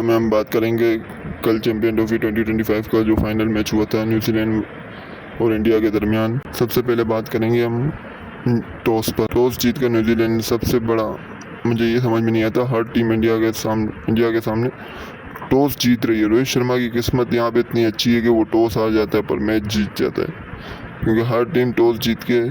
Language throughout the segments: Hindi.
वीडियो में हम बात करेंगे कल चैंपियन ट्रॉफी 2025 का जो फाइनल मैच हुआ था न्यूजीलैंड और इंडिया के दरमियान। सबसे पहले बात करेंगे हम टॉस पर। टॉस जीतकर न्यूजीलैंड ने सबसे बड़ा, मुझे ये समझ में नहीं आता, हर टीम इंडिया के सामने टॉस जीत रही है। रोहित शर्मा की किस्मत यहाँ पे इतनी अच्छी है कि वो टॉस हार जाता है पर मैच जीत जाता है, क्योंकि हर टीम टॉस जीत के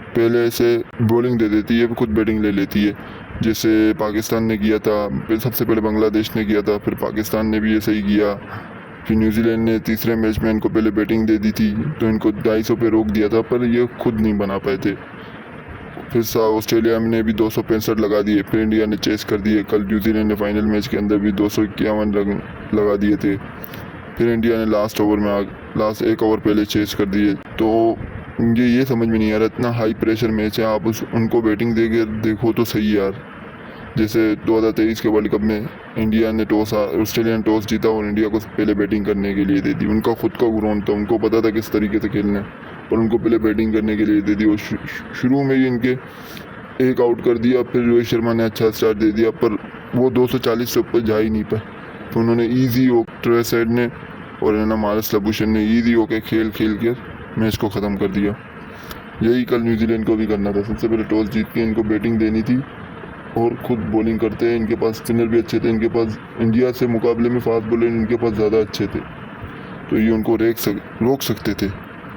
पहले से बॉलिंग दे देती है, खुद बैटिंग ले लेती है। जैसे पाकिस्तान ने किया था, फिर सबसे पहले बांग्लादेश ने किया था, फिर पाकिस्तान ने भी ऐसा ही किया। फिर न्यूजीलैंड ने तीसरे मैच में इनको पहले बैटिंग दे दी थी तो इनको 250 पे रोक दिया था, पर ये खुद नहीं बना पाए थे। फिर ऑस्ट्रेलिया ने भी 265 लगा दिए, फिर इंडिया ने चेस कर दिए। कल न्यूजीलैंड ने फाइनल मैच के अंदर भी 251 रन लगा दिए थे। फिर इंडिया ने लास्ट एक ओवर पहले चेस कर दिए। तो मुझे ये समझ में नहीं आ रहा, इतना हाई प्रेशर मैच है, आप उनको बैटिंग दे के देखो तो सही यार। जैसे 2023 के वर्ल्ड कप में इंडिया ने ऑस्ट्रेलिया ने टॉस जीता और इंडिया को पहले बैटिंग करने के लिए दे दी। उनका खुद का ग्राउंड था, उनको पता था किस तरीके से खेलना है, पर उनको पहले बैटिंग करने के लिए दे दी। और शुरू में ही इनके एक आउट कर दिया, फिर रोहित शर्मा ने अच्छा स्टार्ट दे दिया, पर वो 240 से ऊपर जा ही नहीं पाए। तो उन्होंने ईजी ट्रेविस हेड ने और मार्कस लबूशेन ने ईजी होकर खेल के मैच को ख़त्म कर दिया। यही कल न्यूजीलैंड को भी करना था। सबसे पहले टॉस जीत के इनको बैटिंग देनी थी और खुद बॉलिंग करते हैं। इनके पास स्पिनर भी अच्छे थे, इनके पास इंडिया से मुकाबले में फास्ट बॉलर इनके पास ज़्यादा अच्छे थे, तो ये उनको रोक सकते थे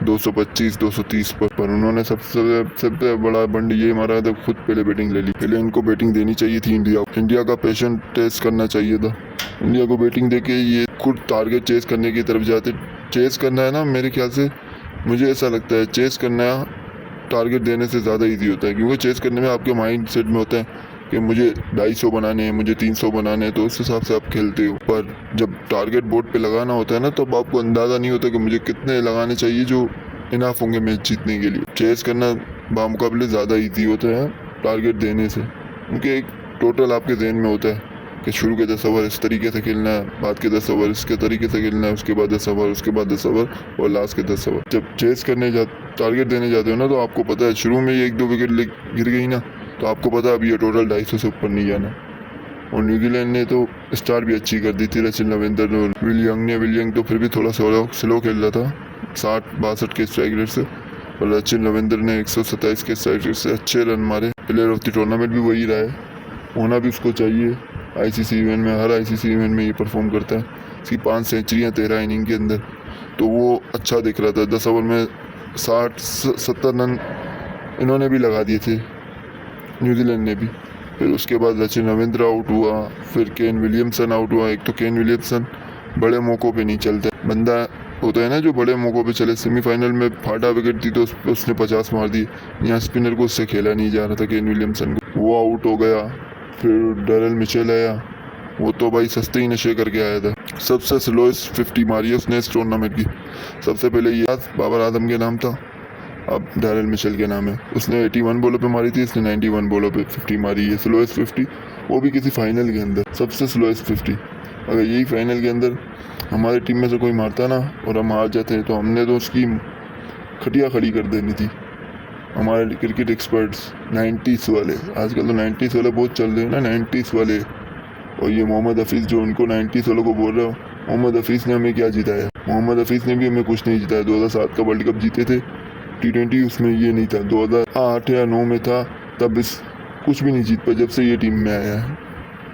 225-230 पर उन्होंने सबसे बड़ा बंड ये मारा था, खुद पहले बैटिंग ले ली। पहले इनको बैटिंग देनी चाहिए थी इंडिया का पेशेंट टेस्ट करना चाहिए था। इंडिया को बैटिंग देके ये खुद टारगेट चेस करने की तरफ जाते। चेस करना है ना, मेरे ख्याल से मुझे ऐसा लगता है चेस करना टारगेट देने से ज़्यादा इजी होता है, क्योंकि चेस करने में आपके माइंड सेट में होता है कि मुझे 250 बनाने हैं, मुझे 300 बनाने हैं, तो उस हिसाब से आप खेलते हो। पर जब टारगेट बोर्ड पे लगाना होता है ना, तब आपको अंदाज़ा नहीं होता कि मुझे कितने लगाने चाहिए जो इनाफ होंगे मैच जीतने के लिए। चेस करना बामुकाबले ज़्यादा ईजी होता है टारगेट देने से, क्योंकि एक टोटल आपके जहन में होता है कि शुरू के 10 ओवर इस तरीके से खेलना है, बाद के 10 ओवर इसके तरीके से खेलना है, उसके बाद 10 ओवर, उसके बाद 10 ओवर और लास्ट के 10 ओवर। जब चेस टारगेट देने जाते हो ना, तो आपको पता है शुरू में ये 1-2 विकेट गिर गई ना, तो आपको पता है अब ये टोटल 250 से ऊपर नहीं जाना। और न्यूजीलैंड ने तो स्टार्ट भी अच्छी कर दी थी रचिन रविंद्र और विलियंग तो फिर भी थोड़ा स्लो खेल रहा था 60-62 के स्ट्राइक रेट से, और रचिन रविंद्र ने 127 के स्ट्राइक रेट से अच्छे रन मारे। प्लेयर ऑफ द टूर्नामेंट भी वही रहा है, होना भी उसको चाहिए। आईसीसी इवेंट में, हर आईसीसी इवेंट में ये परफॉर्म करता है। इसकी 5 सेंचुरियाँ 13 इनिंग के अंदर, तो वो अच्छा दिख रहा था। 10 ओवर में 60-70 रन इन्होंने भी लगा दिए थे, न्यूजीलैंड ने भी। फिर उसके बाद रचिन रविंद्र आउट हुआ, फिर केन विलियमसन आउट हुआ। एक तो केन विलियमसन बड़े मौक़ों पे नहीं चलता, बंदा होता है ना जो बड़े मौक़ों पे चले। सेमीफाइनल में फाटा विकेट थी तो उसने 50 मार दी। यहाँ स्पिनर को उससे खेला नहीं जा रहा था केन विलियमसन को, वो आउट हो गया। फिर डैरेल मिचेल आया, वो तो भाई सस्ते ही नशे करके आया था। सबसे स्लोएस्ट 50 मारी है उसने इस टूर्नामेंट की। सबसे पहले ये बाबर आजम के नाम था, अब डैरेल मिचेल के नाम है। उसने 81 बॉलों पे मारी थी, इसने 91 बॉलों पे 50 मारी है। स्लोएस्ट 50, वो भी किसी फाइनल के अंदर, सबसे स्लोएस्ट 50। अगर यही फाइनल के अंदर हमारी टीम में से कोई मारता ना और हम हार जाते हैं, तो हमने तो उसकी खटिया खड़ी कर देनी थी। हमारे क्रिकेट एक्सपर्ट्स 90s वाले, आजकल तो 90s वाले बहुत चल रहे हैं ना, 90s वाले। और ये मोहम्मद हफीज़ जो उनको 90s वालों को बोल रहे हो, मोहम्मद हफीज़ ने हमें क्या जिताया? मोहम्मद हफीज़ ने भी हमें कुछ नहीं जिताया। 2007 का वर्ल्ड कप जीते थे T20, उसमें ये नहीं था। 2008 या 9 में था, तब कुछ भी नहीं जीत पाया जब से ये टीम में आया है।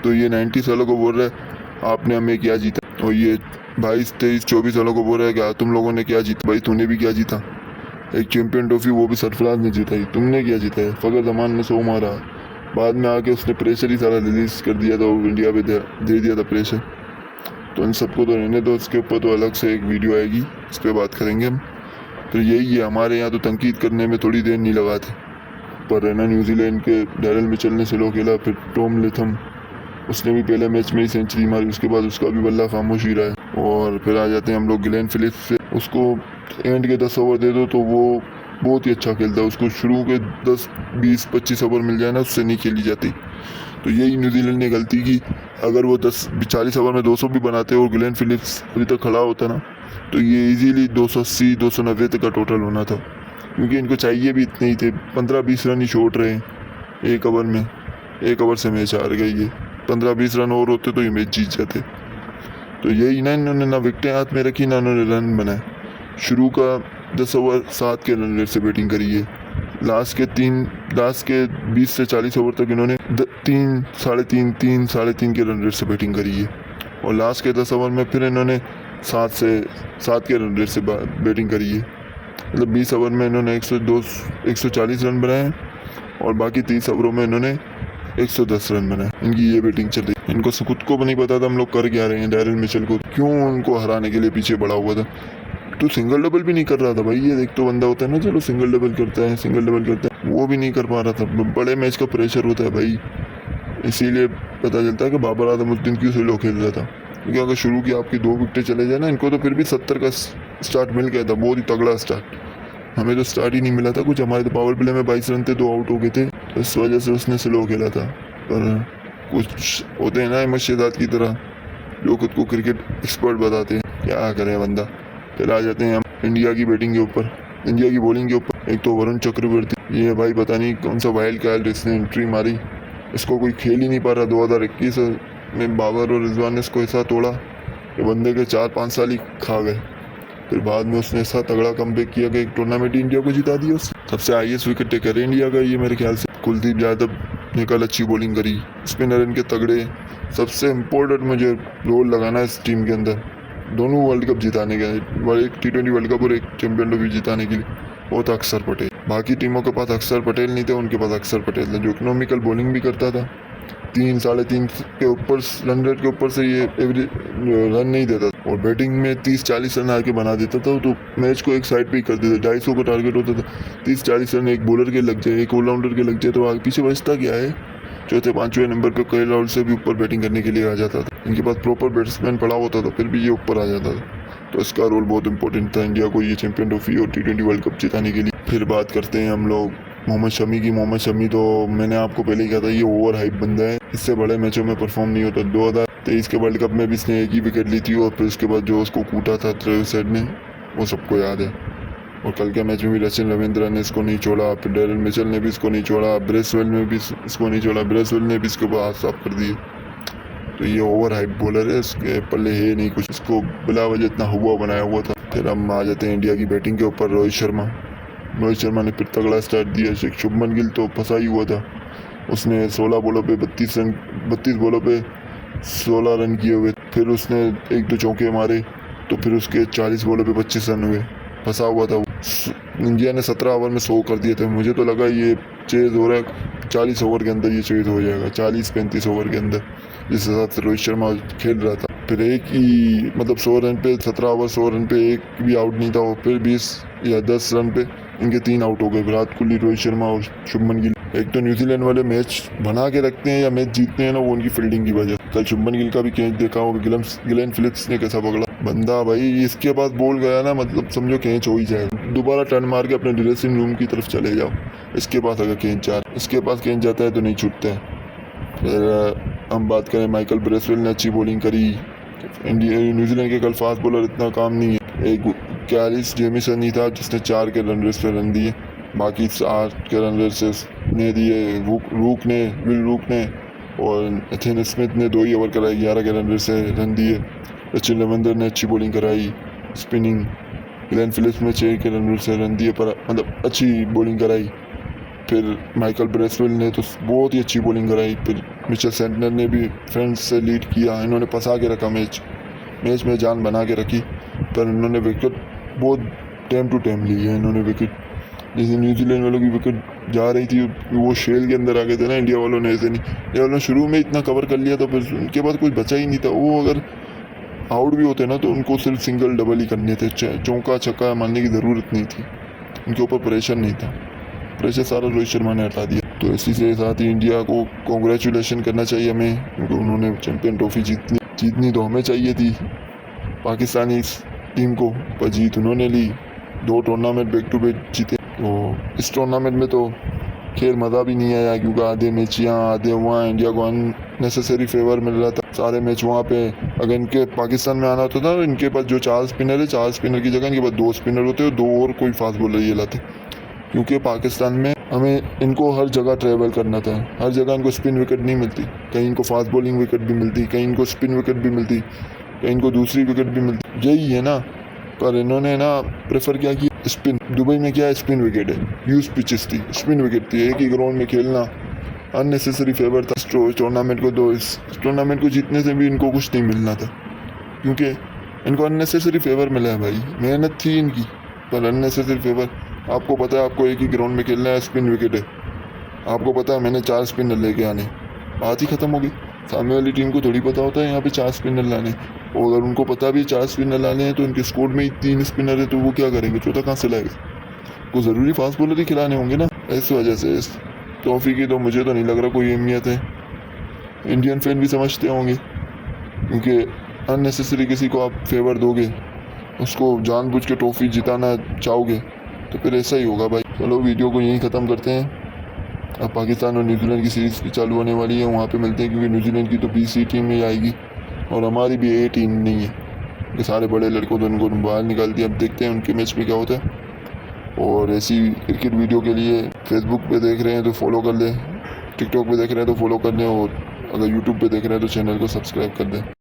तो ये 90s वालों को बोल रहा है आपने हमें क्या जीता, और ये 22, 23, 24 वालों को बोल रहा है कि तुम लोगों ने क्या जीता? भाई तूने भी क्या जीता? एक चैंपियन ट्रॉफी वो भी सरफराज ने जीताई, तुमने क्या जीता है? फ़खर जमान ने 100 मारा, बाद में आके उसने प्रेशर ही सारा रिलीज़ कर दिया था, वो इंडिया पे दे दिया था प्रेशर। तो इन सबको तो रहने दो, इसके ऊपर तो अलग से एक वीडियो आएगी, इस पर बात करेंगे हम। तो यही है, हमारे यहाँ तो तनकीद करने में थोड़ी देर नहीं लगाते, पर है ना न्यूजीलैंड के डैरेल मिचेल ने स्लो खेला। फिर टॉम लेथम, उसने भी पहले मैच में ही सेंचुरी मारी, उसके बाद उसका भी बल्ला खामोश ही रहा है। और फिर आ जाते हैं हम लोग ग्लेन फिलिप्स से। उसको एंड के 10 ओवर दे दो तो वो बहुत ही अच्छा खेलता है। उसको शुरू के 10, 20, 25 ओवर मिल जाए ना, उससे नहीं खेली जाती। तो यही न्यूजीलैंड ने गलती की। अगर वो 40 ओवर में 200 भी बनाते और ग्लेन फिलिप्स अभी तक खड़ा होता ना, तो ये इजीली 280, 290 तक का टोटल होना था, क्योंकि इनको चाहिए भी इतने ही थे। 15-20 रन ही छोड़ रहे हैं एक ओवर में, एक ओवर से मैच हार गई है। 15-20 रन और होते तो ये मैच जीत जाते। तो यही ना, इन्होंने ना विकेटें हाथ में रखी ना उन्होंने रन बनाए। शुरू का 10 ओवर 7 के रन रेट से बैटिंग करी है। लास्ट के 20 से 40 ओवर तक इन्होंने 3 के रन रेट से बैटिंग करी है। और लास्ट के 10 ओवर में फिर इन्होंने 7 के रन रेट से बैटिंग करी है। मतलब 20 ओवर में इन्होंने 140 रन बनाए हैं और बाकी 30 ओवरों में इन्होंने 110 रन बनाए। इनकी ये बैटिंग चल रही है। इनको खुद को भी नहीं पता था हम लोग कर क्या रहे हैं। डैरेल मिचेल को क्यों उनको हराने के लिए पीछे बढ़ा हुआ था। तो सिंगल डबल भी नहीं कर रहा था भाई। ये देख तो बंदा होता है ना, चलो सिंगल डबल करता है, वो भी नहीं कर पा रहा था। बड़े मैच का प्रेशर होता है भाई, इसीलिए पता चलता है कि बाबर आजमुद्दीन क्यों स्लो खेल रहा था। क्योंकि अगर शुरू की आपकी 2 विकेटें चले जाए ना, इनको तो फिर भी 70 का स्टार्ट मिल गया था, बहुत ही तगड़ा स्टार्ट। हमें तो स्टार्ट ही नहीं मिला था कुछ। हमारे तो पावर प्ले में 22 रन थे, 2 आउट हो गए थे, तो इस वजह से उसने स्लो खेला था। पर कुछ होते हैं ना अहमद शहजाद की तरह, जो खुद को क्रिकेट एक्सपर्ट बताते हैं। क्या करें बंदा। फिर आ जाते हैं हम इंडिया की बैटिंग के ऊपर, इंडिया की बॉलिंग के ऊपर। एक तो वरुण चक्रवर्ती, ये भाई पता नहीं कौन सा वाइल्ड कार्ड इसने एंट्री मारी, इसको कोई खेल ही नहीं पा रहा। 2021 में बाबर और रिजवान ने इसको ऐसा तोड़ा कि बंदे के 4-5 साल ही खा गए। फिर बाद में उसने ऐसा तगड़ा कमबैक किया कि एक टूर्नामेंट इंडिया को जिता दिया उसने। सबसे हाईएस्ट विकेट टेकर है इंडिया का ये मेरे ख्याल से। कुलदीप यादव ने कल अच्छी बॉलिंग करी, स्पिनर इनके तगड़े। सबसे इम्पोर्टेंट मुझे रोल लगाना है इस टीम के अंदर, दोनों वर्ल्ड कप जिताने के, एक T20 वर्ल्ड कप और एक चैंपियन ट्रॉफी जिताने के लिए, वो था अक्षर पटेल। बाकी टीमों के पास अक्षर पटेल नहीं थे, उनके पास अक्षर पटेल था जो इकोनॉमिकल बॉलिंग भी करता था। 3-3.5 के ऊपर रन रेट के ऊपर से ये एवरेज रन नहीं देता था और बैटिंग में 30-40 रन आके बना देता था। तो मैच को एक साइड पे ही कर देता। 250 का टारगेट होता था, 30-40 रन एक बॉलर के लग जाए, एक ऑलराउंडर के लग जाए, तो आगे पीछे बचता क्या है। चौथे 5वें नंबर पे कई राहुल से भी ऊपर बैटिंग करने के लिए आ जाता था। इनके पास प्रॉपर बैट्समैन पड़ा होता था, फिर भी ये ऊपर आ जाता था। तो इसका रोल बहुत इंपॉर्टेंट था इंडिया को ये चैंपियन ट्रॉफी और T20 वर्ल्ड कप जिताने के लिए। फिर बात करते हैं हम लोग मोहम्मद शमी की। मोहम्मद शमी तो मैंने आपको पहले ही कहा था, ये ओवर हाइप बंदा है, इससे बड़े मैचों में परफॉर्म नहीं होता। 2023 के वर्ल्ड कप में भी इसने एक ही विकेट ली थी और फिर उसके बाद जो उसको कूटा था ट्रेविस हेड ने, वो सबको याद है। और कल के मैच में भी रचिन रविंद्र ने इसको नहीं छोड़ा, फिर डैरेल मिचेल ने भी इसको नहीं छोड़ा, ब्रेसवेल ने भी इसको नहीं छोड़ा, ब्रेसवेल ने भी इसके ऊपर हाथ साफ कर दिए। तो ये ओवर हाइप बॉलर है, इसके पल्ले है नहीं कुछ, इसको बिला वजह इतना हुआ बनाया हुआ था। फिर हम आ जाते हैं इंडिया की बैटिंग के ऊपर। रोहित शर्मा ने फिर तगड़ा स्टार्ट दिया। शुभमन गिल तो फंसा ही हुआ था, उसने 16 बॉलों पे 32 बॉलों पे 16 रन किए हुए। फिर उसने 1-2 चौके मारे, तो फिर उसके 40 बॉलों पे 25 रन हुए। फंसा हुआ था। इंडिया ने 17 ओवर में 100 कर दिए थे। मुझे तो लगा ये चेज हो रहा है, 40 ओवर के अंदर ये चेज हो जाएगा, 40-35 ओवर के अंदर, जिस हिसाब से रोहित शर्मा खेल रहा था। फिर एक ही मतलब 100 रन पे 17 ओवर 100 रन पे एक भी आउट नहीं था। और फिर 20 या 10 रन पे इनके 3 आउट हो गए, विराट कोहली, रोहित शर्मा और शुभमन गिल। एक तो न्यूजीलैंड वाले मैच बना के रखते हैं या मैच जीतते हैं ना, वो उनकी फील्डिंग की वजह। कल शुभमन गिल का भी कैच देखा होगा, गिलेन फिलिप्स ने कैसा पकड़ा बंदा भाई। इसके पास बॉल गया ना, मतलब समझो कैच हो ही जाएगा। दोबारा टर्न मार के अपने ड्रेसिंग रूम की तरफ चले जाओ, इसके पास अगर इसके पास कैच जाता है तो नहीं छूटता है। फिर हम बात करें माइकल ब्रेसवेल ने अच्छी बॉलिंग करी। न्यूजीलैंड के कल फास्ट बॉलर इतना काम नहीं है। एक कैरिस जेमिसन ही था जिसने 4 के रन रेट पे रन दिए, बाकी 8 के रन रेट से ने दिए विल रूक ने और एथेन स्मिथ ने 2 ही ओवर कराए, 11 के रन रेट से रन दिए। रचिन रविंद्र ने अच्छी बॉलिंग कराई, स्पिनिंग। ग्लेन फिलिप्स ने 6 के रन रेट से रन दिए, पर मतलब अच्छी बॉलिंग कराई। फिर माइकल ब्रेसवेल ने तो बहुत ही अच्छी बॉलिंग कराई। फिर मिचेल सेंटनर ने भी फ्रेंड्स से लीड किया। इन्होंने फंसा के रखा मैच में जान बना के रखी, पर इन्होंने विकेट बहुत टाइम टू टाइम ली है। इन्होंने विकेट, जैसे न्यूजीलैंड वालों की विकेट जा रही थी वो शेल के अंदर आ गए थे ना, इंडिया वालों ने ऐसे नहीं। इंडिया वालों ने शुरू में इतना कवर कर लिया, तो फिर उनके बाद कुछ बचा ही नहीं था। वो अगर आउट भी होते ना तो उनको सिर्फ सिंगल डबल ही करने थे, चौका छक्का मारने की ज़रूरत नहीं थी। उनके ऊपर प्रेशर नहीं था, प्रेशर सारा रोहित शर्मा ने हटा दिया। तो इसी से साथ ही इंडिया को कॉन्ग्रेचुलेशन करना चाहिए हमें, क्योंकि उन्होंने चैंपियन ट्रॉफी जीतनी तो हमें चाहिए थी पाकिस्तानी टीम को, पर जीत उन्होंने ली। 2 टूर्नामेंट बैक टू बैक जीते। तो इस टूर्नामेंट में तो खैर मज़ा भी नहीं आया, क्योंकि आधे मैच यहाँ आधे वहाँ, इंडिया को अननेसेसरी फेवर मिल रहा था। सारे मैच वहाँ पे अगर इनके पाकिस्तान में आना होता था, इनके पास जो 4 स्पिनर है, 4 स्पिनर की जगह इनके पास 2 स्पिनर होते और 2 और कोई फास्ट बॉलर ये लाते। क्योंकि पाकिस्तान में हमें इनको हर जगह ट्रैवल करना था, हर जगह इनको स्पिन विकेट नहीं मिलती। कहीं इनको फास्ट बॉलिंग विकेट भी मिलती, कहीं इनको स्पिन विकेट भी मिलती। तो इनको दूसरी विकेट भी मिलती, यही है ना। पर इन्होंने ना प्रेफर क्या किया, स्पिन। दुबई में क्या है, स्पिन विकेट है, यूज पिचेस थी, स्पिन विकेट थी, एक ही ग्राउंड में खेलना अननेसेसरी फेवर था। इस टूर्नामेंट को तो इस टूर्नामेंट को जीतने से भी इनको कुछ नहीं मिलना था, क्योंकि इनको अननेसेसरी फेवर मिला है भाई। मेहनत थी इनकी पर अननेसेसरी फेवर। आपको पता है आपको एक ही ग्राउंड में खेलना है, स्पिन विकेट है, आपको पता है मैंने 4 स्पिनर लेके आने, बात ही खत्म हो गई। सामने वाली टीम को थोड़ी पता होता है यहाँ पे 4 स्पिनर लाने, और अगर उनको पता भी 4 स्पिनर लाने हैं तो इनके स्कोर में ही 3 स्पिनर है, तो वो क्या करेंगे, चौथा कहाँ से लाएगा। को ज़रूरी फास्ट बॉलर ही खिलाने होंगे ना। इस वजह से इस ट्रॉफी की तो मुझे तो नहीं लग रहा कोई अहमियत है। इंडियन फैन भी समझते होंगे, क्योंकि अननेसेसरी किसी को आप फेवर दोगे, उसको जानबूझ के ट्रॉफी जिताना चाहोगे, तो फिर ऐसा ही होगा भाई। चलो वीडियो को यहीं ख़त्म करते हैं। अब पाकिस्तान और न्यूजीलैंड की सीरीज़ भी चालू होने वाली है, वहाँ पे मिलते हैं, क्योंकि न्यूजीलैंड की तो BC टीम में ही आएगी और हमारी भी A टीम नहीं है। ये सारे बड़े लड़कों तो उनको बाहर निकाल दिया। अब देखते हैं उनके मैच में क्या होता है। और ऐसी क्रिकेट वीडियो के लिए फेसबुक पे देख रहे हैं तो फॉलो कर लें, टिकटॉक पे देख रहे हैं तो फॉलो कर लें, और अगर यूट्यूब पे देख रहे हैं तो चैनल को सब्सक्राइब कर दें।